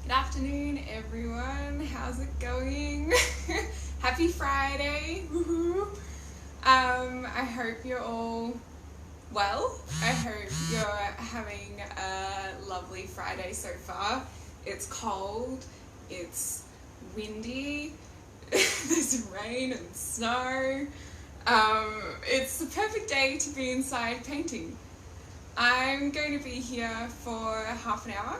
Good afternoon, everyone. How's it going? Happy Friday. Woohoo. I hope you're all well. I hope you're having a lovely Friday so far. It's cold, it's windy, there's rain and snow. It's the perfect day to be inside painting. I'm going to be here for half an hour.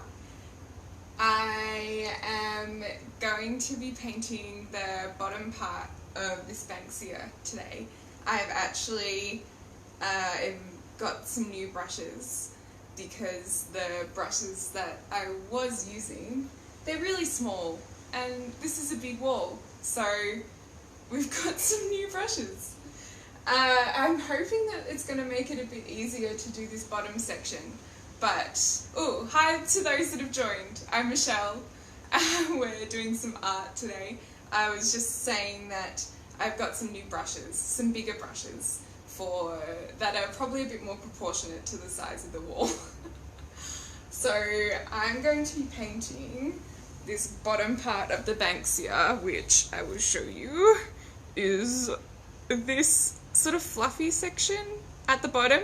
I am going to be painting the bottom part of this Banksia today. I've actually got some new brushes because the brushes that I was using, they're really small and this is a big wall, so we've got some new brushes. I'm hoping that it's going to make it a bit easier to do this bottom section. But, hi to those that have joined. I'm Michelle. We're doing some art today. I was just saying that I've got some new brushes, some bigger brushes that are probably a bit more proportionate to the size of the wall. So I'm going to be painting this bottom part of the Banksia, which I will show you is this sort of fluffy section at the bottom.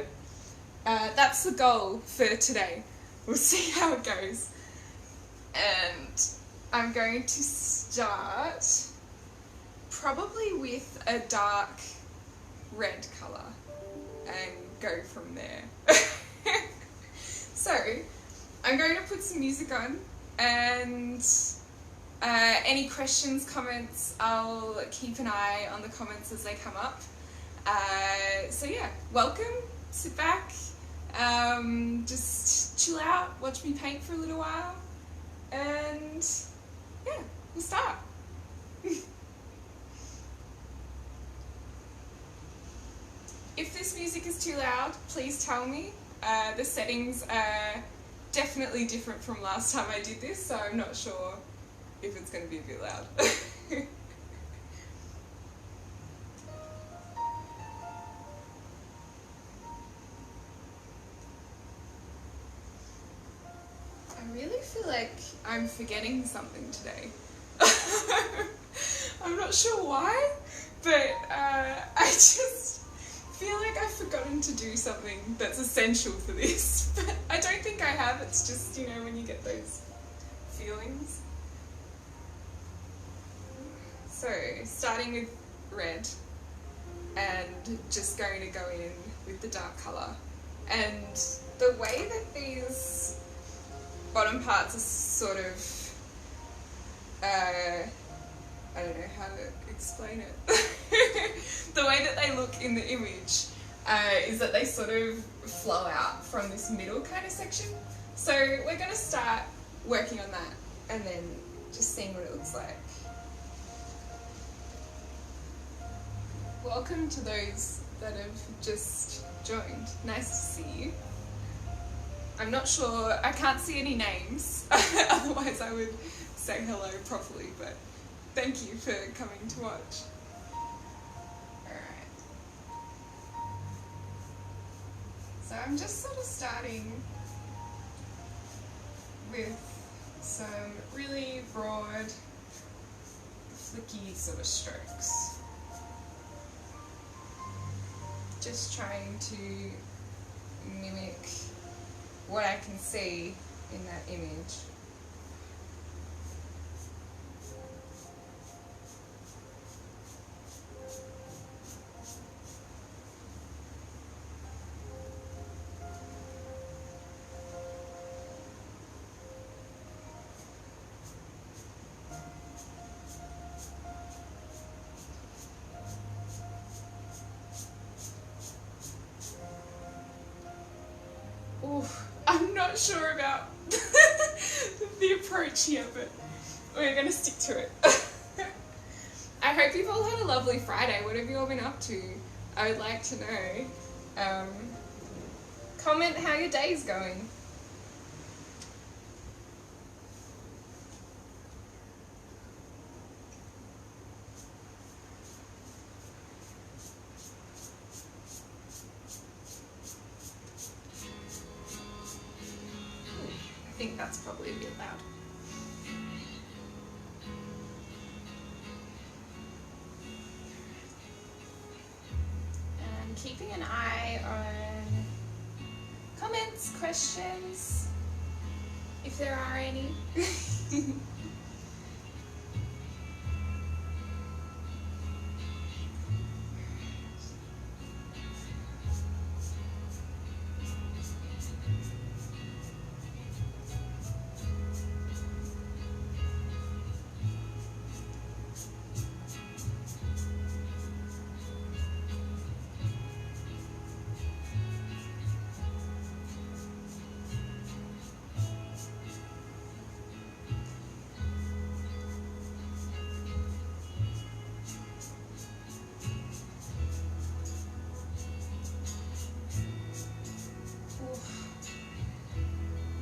That's the goal for today. We'll see how it goes. And I'm going to start probably with a dark red colour and go from there. So I'm going to put some music on and any questions, comments, I'll keep an eye on the comments as they come up. So yeah, welcome, sit back. Just chill out, watch me paint for a little while, and yeah, we'll start. If this music is too loud, please tell me. The settings are definitely different from last time I did this, so I'm not sure if it's going to be a bit loud. I really feel like I'm forgetting something today. I'm not sure why, but I just feel like I've forgotten to do something that's essential for this. But I don't think I have, it's just, you know, when you get those feelings. So, starting with red and just going to go in with the dark colour. And the way that these bottom parts are sort of, I don't know how to explain it. The way that they look in the image is that they sort of flow out from this middle kind of section. So we're going to start working on that and then just seeing what it looks like. Welcome to those that have just joined. Nice to see you. I'm not sure, I can't see any names, otherwise I would say hello properly, but thank you for coming to watch. Alright. So I'm just sort of starting with some really broad, flicky sort of strokes. Just trying to mimic what I can see in that image. I'm not sure about the approach here, but we're going to stick to it. I hope you've all had a lovely Friday. What have you all been up to? I would like to know. Comment how your day's going. I think that's probably a bit loud. keeping an eye on comments, questions, if there are any.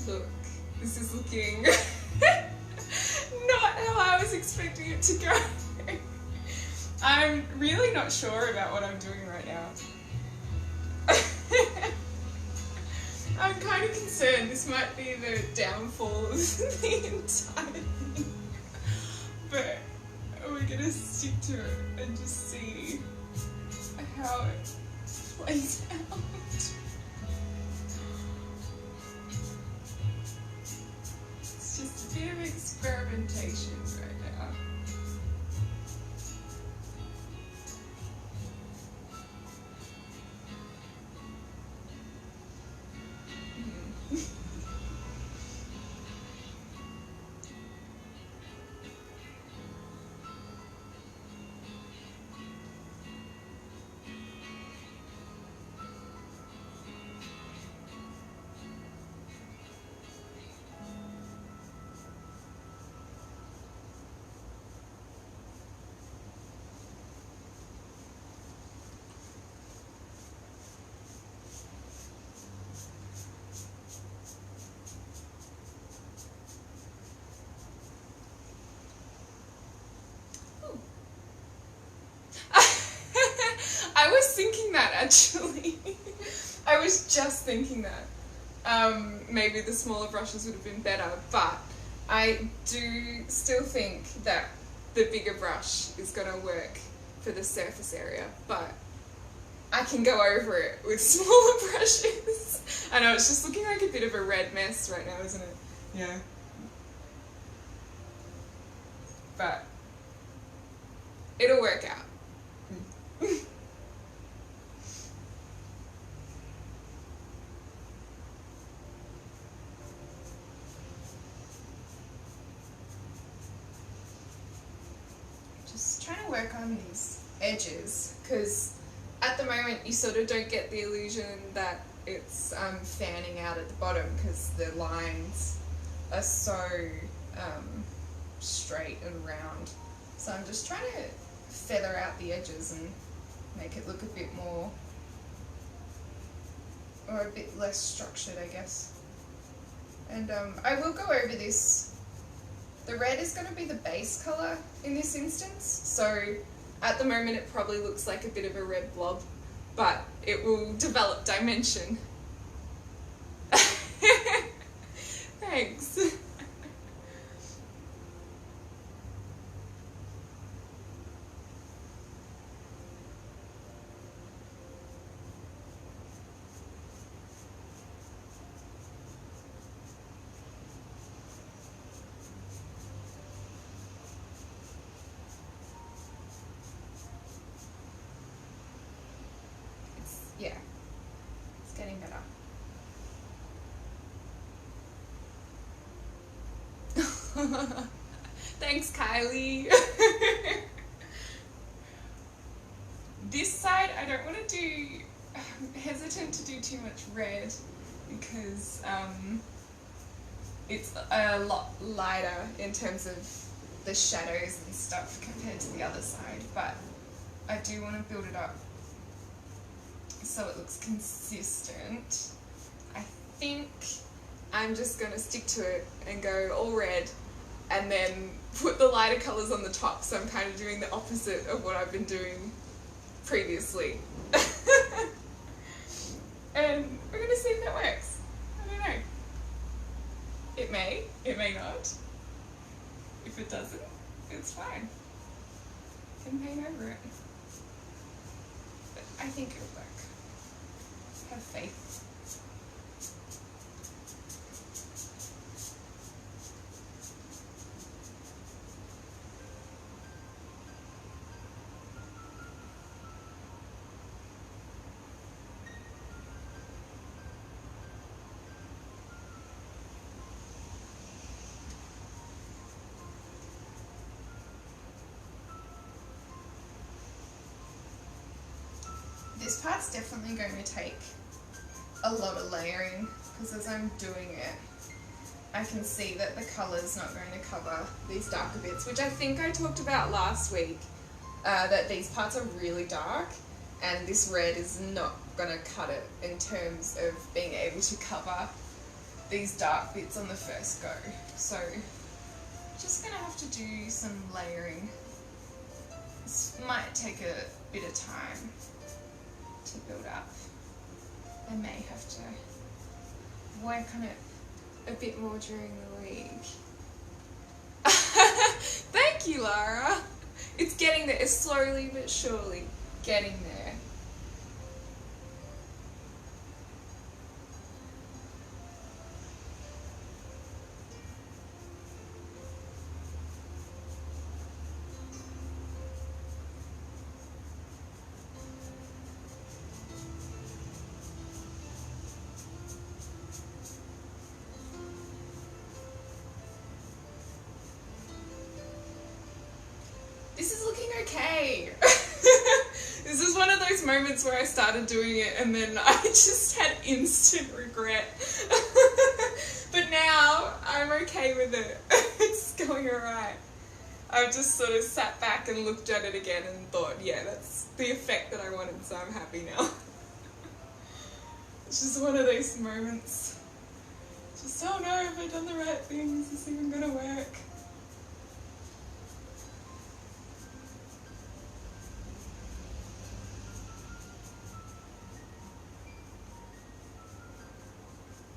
Look, this is looking not how I was expecting it to go. I'm really not sure about what I'm doing right now. I'm kind of concerned this might be the downfall of the entire thing. But we're gonna stick to it and just see how it plays out. It's just a bit of experimentation right now. I was thinking that actually. I was just thinking that. Maybe the smaller brushes would have been better, but I do still think that the bigger brush is going to work for the surface area, but I can go over it with smaller brushes. I know it's just looking like a bit of a red mess right now, isn't it? Yeah. But it'll work out. Just trying to work on these edges, because at the moment you sort of don't get the illusion that it's fanning out at the bottom, because the lines are so straight and round. So I'm just trying to feather out the edges and make it look a bit more, or a bit less structured, I guess. And I will go over this. The red is going to be the base colour in this instance, so at the moment it probably looks like a bit of a red blob, but it will develop dimension. Thanks. Yeah, it's getting better. Thanks, Kylie. This side, I don't want to do, I'm hesitant to do too much red because it's a lot lighter in terms of the shadows and stuff compared to the other side, but I do want to build it up so it looks consistent. I think I'm just going to stick to it and go all red and then put the lighter colours on the top, so I'm kind of doing the opposite of what I've been doing previously. And we're going to see if that works. I don't know. It may not. If it doesn't, it's fine. I can paint over it. But I think it'll work. Have faith. This part's definitely going to take a lot of layering because as I'm doing it, I can see that the colour's not going to cover these darker bits, which I think I talked about last week, that these parts are really dark and this red is not going to cut it in terms of being able to cover these dark bits on the first go. So just going to have to do some layering. This might take a bit of time to build up. I may have to work on it a bit more during the week. Thank you, Lara. It's getting there. It's slowly but surely getting there. This is looking okay. This is one of those moments where I started doing it and then I just had instant regret. But now I'm okay with it. It's going alright. I've just sort of sat back and looked at it again and thought, yeah, that's the effect that I wanted, so I'm happy now. It's just one of those moments. Just, oh no, have I done the right thing? Is this even gonna work?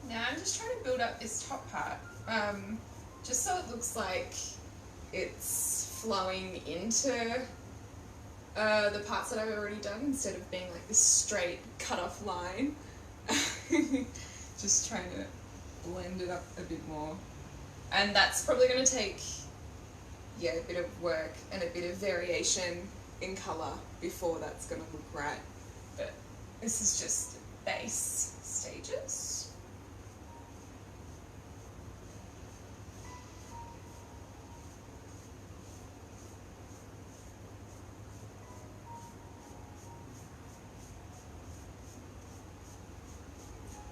Now I'm just trying to build up this top part, just so it looks like it's flowing into the parts that I've already done instead of being like this straight cut off line. Just trying to blend it up a bit more. And that's probably going to take, yeah, a bit of work and a bit of variation in colour before that's going to look right. But this is just base stages.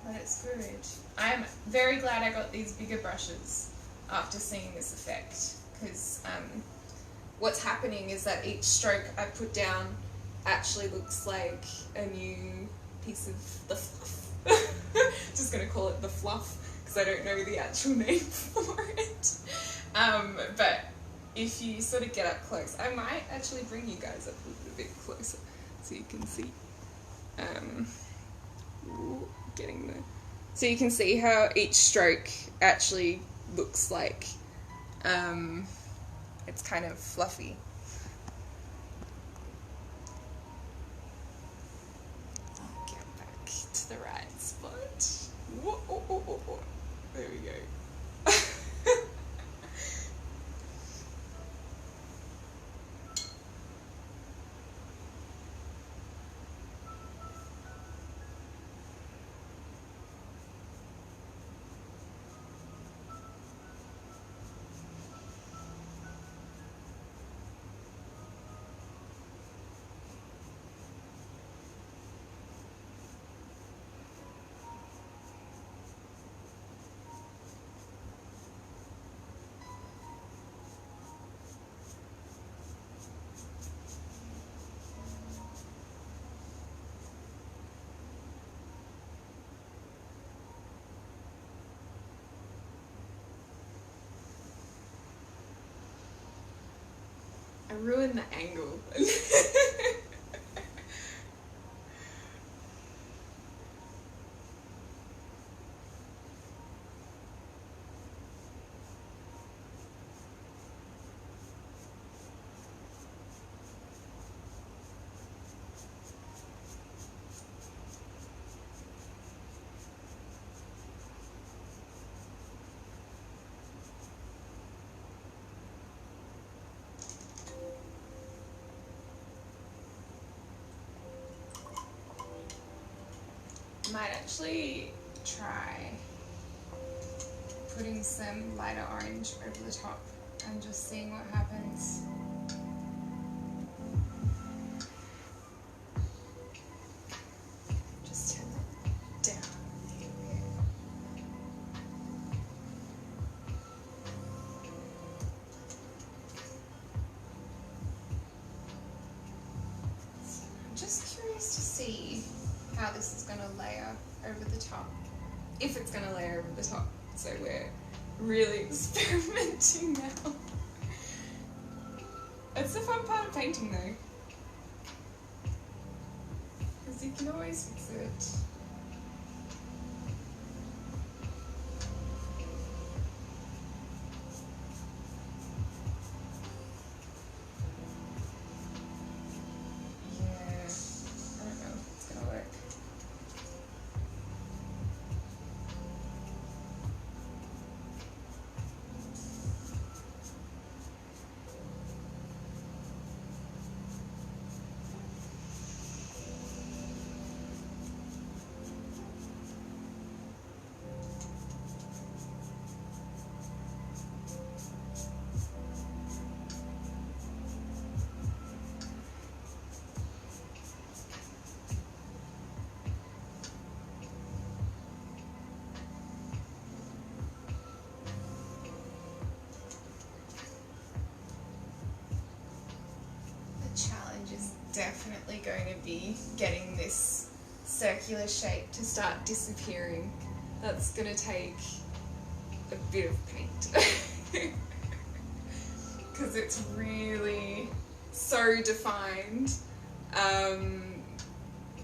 But it's good. I'm very glad I got these bigger brushes after seeing this effect, because what's happening is that each stroke I put down actually looks like a new piece of the fluff. Just going to call it the fluff because I don't know the actual name for it. But if you sort of get up close, I might actually bring you guys up a little bit closer so you can see. Getting there. So you can see how each stroke actually looks like it's kind of fluffy. I'll get back to the right spot. Whoa, oh, oh, oh, oh. There we go. I ruined the angle. Might actually try putting some lighter orange over the top and just seeing what happens. Just turn that down a little bit. I'm just curious to see how this is going to layer over the top. If it's going to layer over the top. So we're really experimenting now. It's the fun part of painting though. Because you can always fix it. Definitely going to be getting this circular shape to start disappearing. That's going to take a bit of paint because it's really so defined.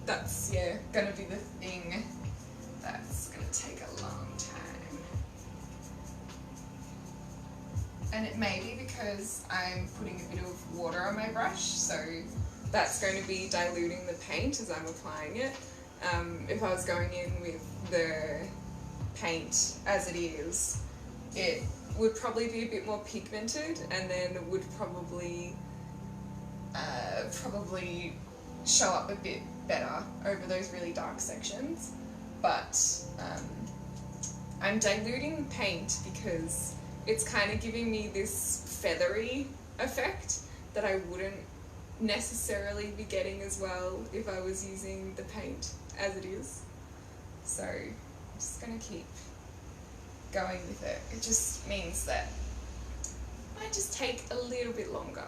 That's going to be the thing that's going to take a long time. And it may be because I'm putting a bit of water on my brush, so that's going to be diluting the paint as I'm applying it. If I was going in with the paint as it is, it would probably be a bit more pigmented and then would probably show up a bit better over those really dark sections. But I'm diluting the paint because it's kind of giving me this feathery effect that I wouldn't necessarily be getting as well if I was using the paint as it is. So I'm just going to keep going with it. It just means that it might just take a little bit longer.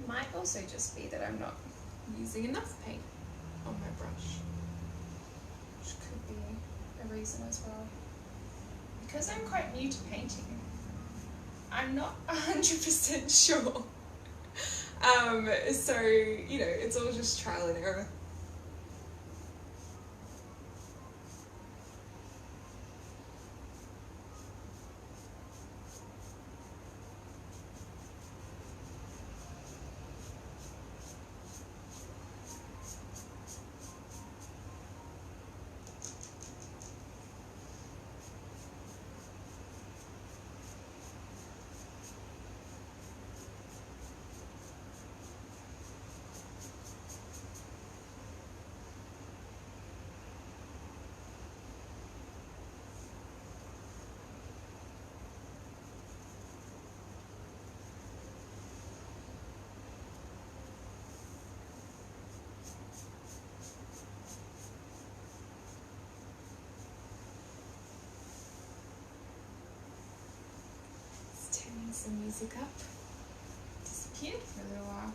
Might also just be that I'm not using enough paint on my brush, which could be a reason as well. Because I'm quite new to painting, I'm not 100% sure. So, you know, it's all just trial and error. Some music up. Disappeared for a little while.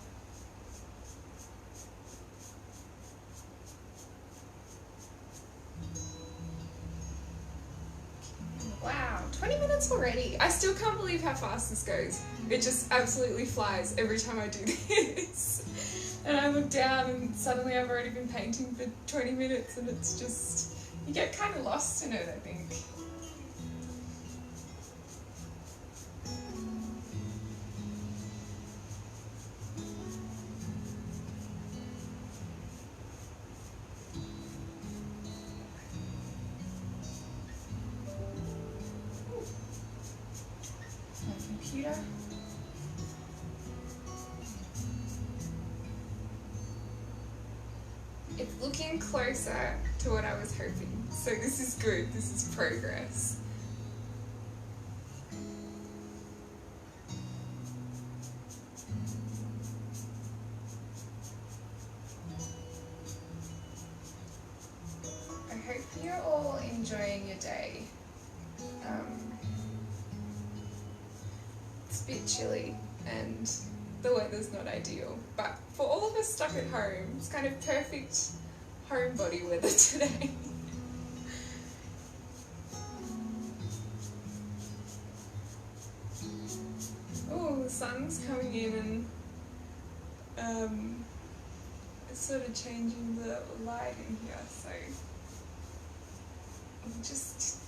Wow, 20 minutes already. I still can't believe how fast this goes. It just absolutely flies every time I do this. And I look down and suddenly I've already been painting for 20 minutes and it's just, You get kind of lost in it, I think. My computer. It's looking closer to what I was hoping, so this is good, this is progress. I hope you're all enjoying your day. It's a bit chilly and the weather's not ideal, but for all of us stuck at home, it's kind of perfect homebody weather today. Oh, the sun's coming in and it's sort of changing the light in here, so I'll just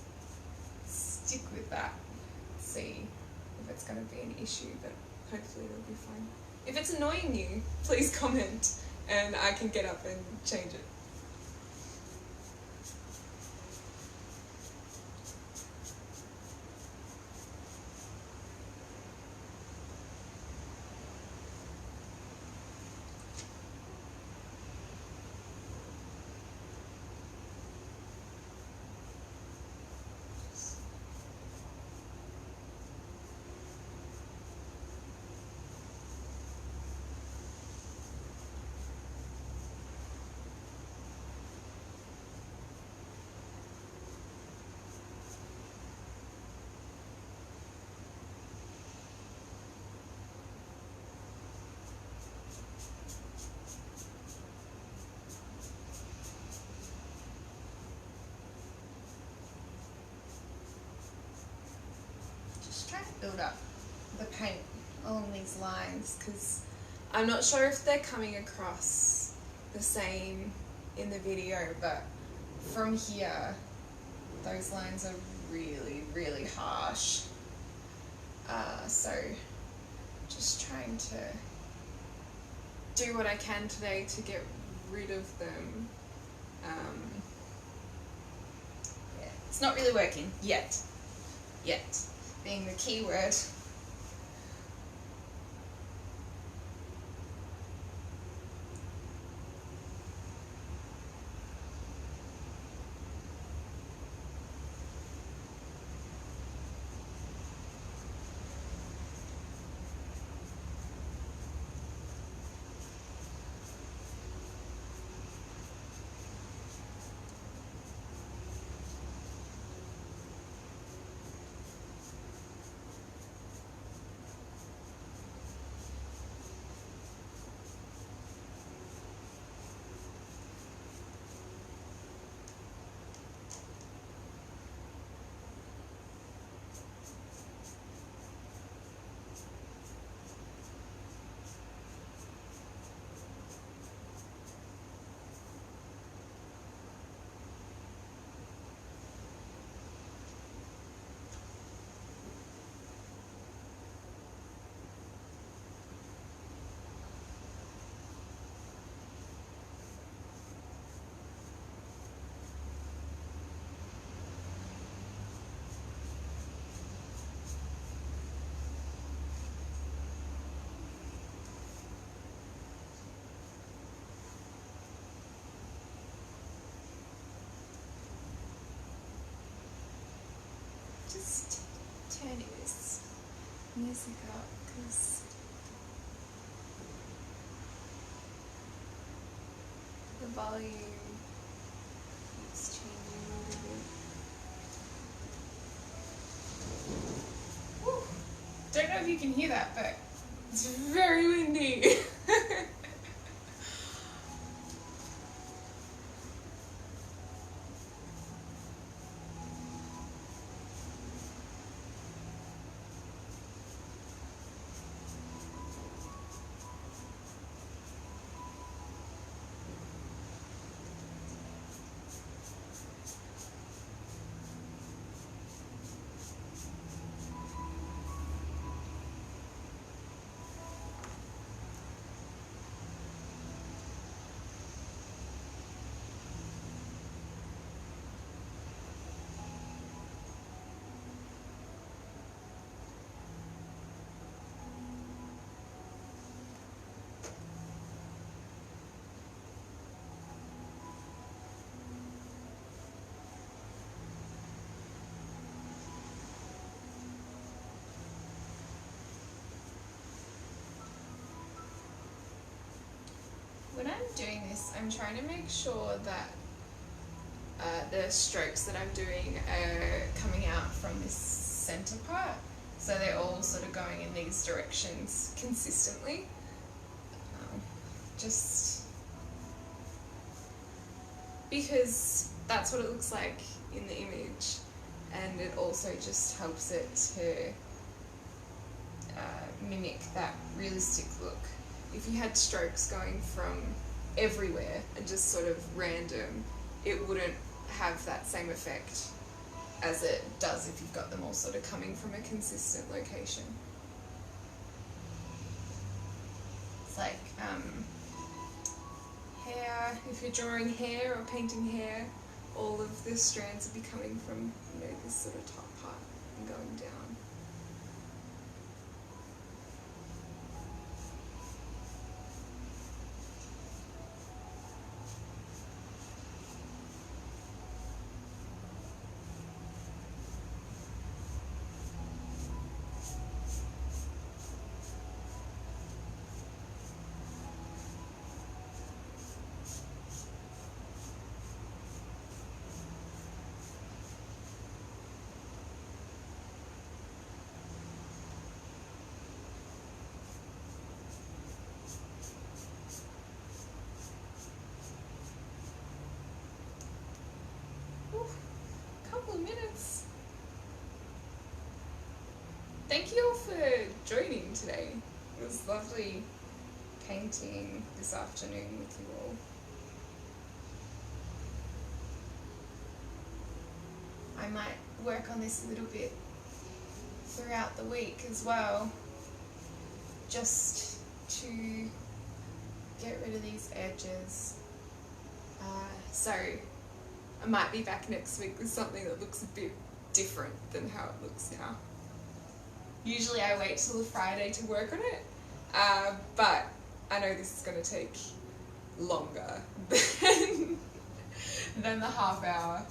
stick with that, see if it's going to be an issue, but hopefully it'll be fine. If it's annoying you, please comment and I can get up and change it. Trying to build up the paint along these lines because I'm not sure if they're coming across the same in the video, but from here those lines are really, really harsh. So just trying to do what I can today to get rid of them. Yeah, it's not really working yet. Being the key word. Just turning this music up because the volume keeps changing a little bit. Woo. Don't know if you can hear that, but it's very windy. I'm doing this, I'm trying to make sure that the strokes that I'm doing are coming out from this center part, so they're all sort of going in these directions consistently. Just because that's what it looks like in the image, and it also just helps it to mimic that realistic look. If you had strokes going from everywhere and just sort of random, it wouldn't have that same effect as it does if you've got them all sort of coming from a consistent location. It's like hair, if you're drawing hair or painting hair, all of the strands would be coming from, you know, this sort of top part and going down. Couple of minutes. Thank you all for joining today. It was lovely painting this afternoon with you all. I might work on this a little bit throughout the week as well, just to get rid of these edges. So I might be back next week with something that looks a bit different than how it looks now. Usually I wait till the Friday to work on it, but I know this is going to take longer than the half hour.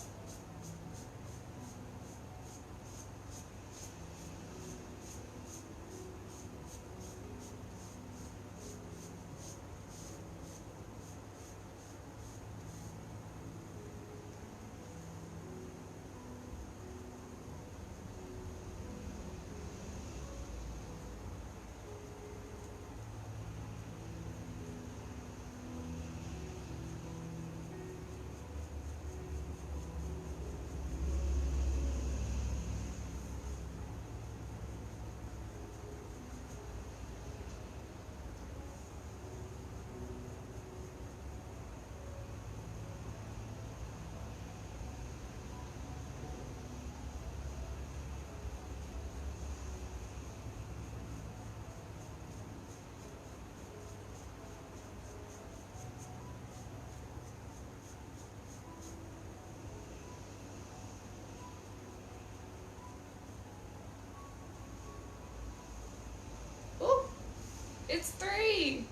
It's 3!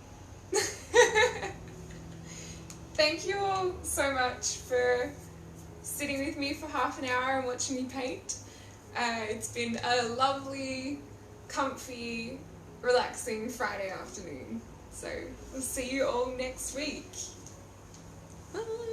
Thank you all so much for sitting with me for half an hour and watching me paint. It's been a lovely, comfy, relaxing Friday afternoon. So we'll see you all next week. Bye!